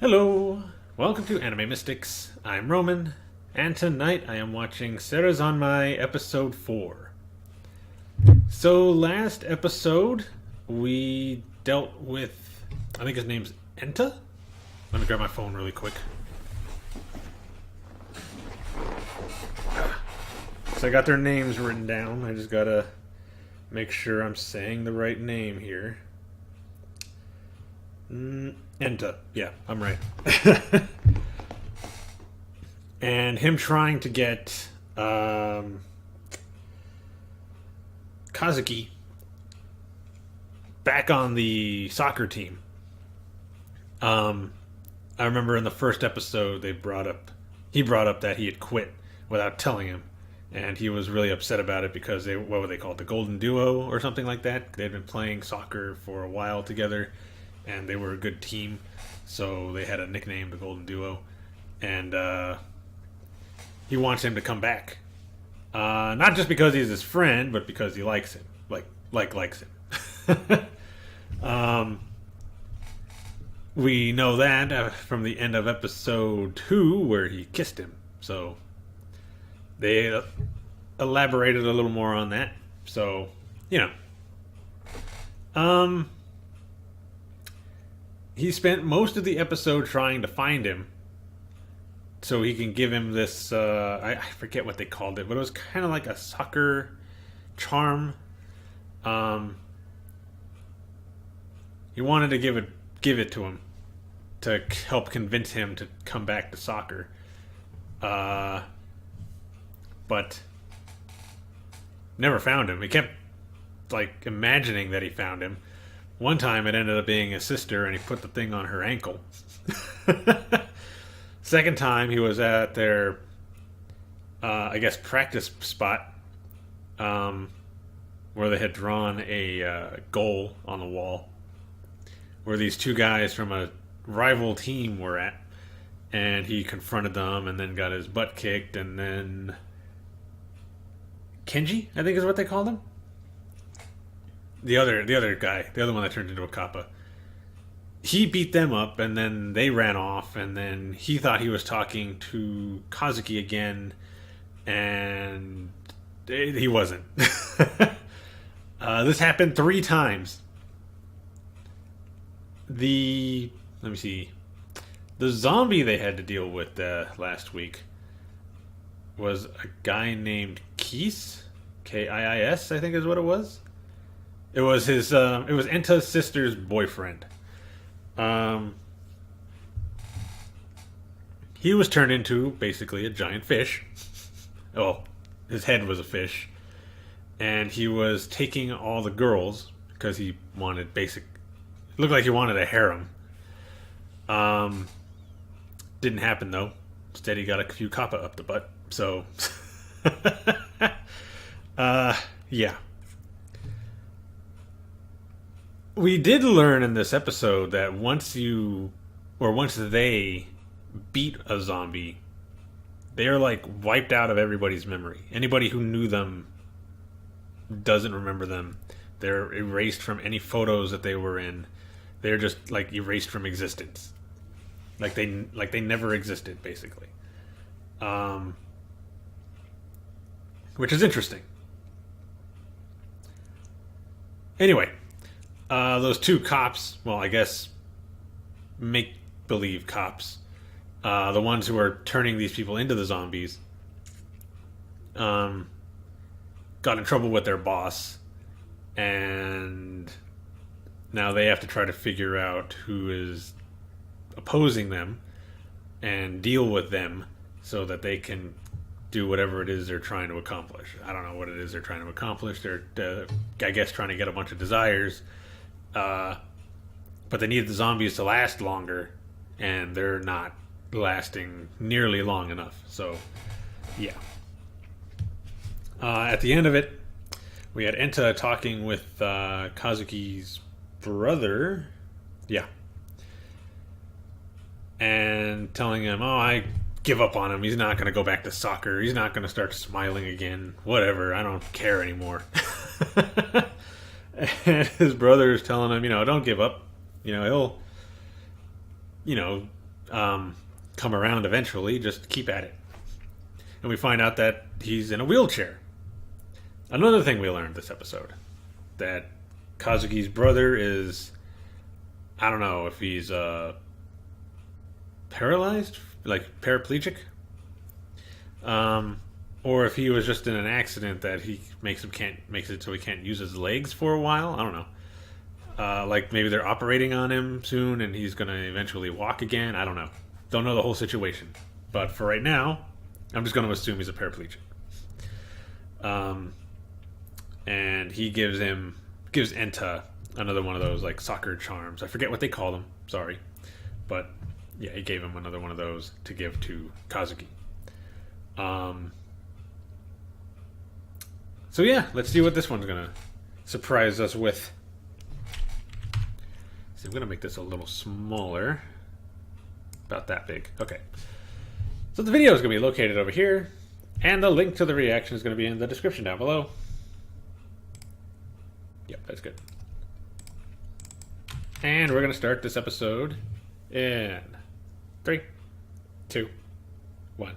Hello, welcome to Anime Mystics. I'm Roman, and tonight I am watching Sarazanmai episode 4. So, last episode we dealt with, I think his name's Enta? Let me grab my phone really quick. So, I got their names written down. I just gotta make sure I'm saying the right name here. Enta. Yeah, I'm right. And him trying to get Kazuki back on the soccer team. I remember in the first episode he brought up that he had quit without telling him, and he was really upset about it because what were they called, the Golden Duo or something like that? They'd been playing soccer for a while together, and they were a good team, so they had a nickname, the Golden Duo, and he wants him to come back. Not just because he's his friend, but because he likes him. Likes him. We know that from the end of episode 2 where he kissed him. So they elaborated a little more on that. So, he spent most of the episode trying to find him so he can give him this I forget what they called it, but it was kind of like a soccer charm. He wanted to give it to him to help convince him to come back to soccer, but never found him. He kept imagining that he found him. One time it ended up being his sister, and he put the thing on her ankle. Second time he was at their, I guess, practice spot, where they had drawn a goal on the wall, where these two guys from a rival team were at, and he confronted them, and then got his butt kicked, and then Kenji, I think is what they called him. The other guy, the other one that turned into a kappa. He beat them up, and then they ran off, and then he thought he was talking to Kazuki again, and he wasn't. This happened 3 times. Let me see. The zombie they had to deal with last week was a guy named Kiis, Kiis, I think is what it was. It was his. It was Enta's sister's boyfriend. He was turned into basically a giant fish. Oh, his head was a fish, and he was taking all the girls because he wanted basic. Looked like he wanted a harem. Didn't happen though. Instead, he got a few kappa up the butt. So, yeah. We did learn in this episode that once they beat a zombie, they are wiped out of everybody's memory. Anybody who knew them doesn't remember them. They're erased from any photos that they were in. They're just erased from existence. They never existed, basically. Which is interesting. Anyway, those 2 cops, well, I guess make-believe cops, the ones who are turning these people into the zombies, got in trouble with their boss, and now they have to try to figure out who is opposing them and deal with them so that they can do whatever it is they're trying to accomplish. I don't know what it is they're trying to accomplish. They're, I guess, trying to get a bunch of desires. But they need the zombies to last longer, and they're not lasting nearly long enough. So, yeah. At the end of it, we had Enta talking with Kazuki's brother. Yeah. And telling him, I give up on him. He's not going to go back to soccer. He's not going to start smiling again. Whatever. I don't care anymore. And his brother is telling him, don't give up. He'll, come around eventually. Just keep at it. And we find out that he's in a wheelchair. Another thing we learned this episode, that Kazuki's brother is, I don't know if he's paralyzed, like paraplegic, or if he was just in an accident that he makes it so he can't use his legs for a while. I don't know. Like maybe they're operating on him soon and he's gonna eventually walk again. I don't know. Don't know the whole situation, but for right now, I'm just gonna assume he's a paraplegic. And he gives Enta another one of those like soccer charms. I forget what they call them. Sorry, but yeah, he gave him another one of those to give to Kazuki. So yeah, let's see what this one's gonna surprise us with. So I'm gonna make this a little smaller, about that big. Okay. So the video is gonna be located over here, and the link to the reaction is gonna be in the description down below. Yep, that's good. And we're gonna start this episode in 3, 2, 1.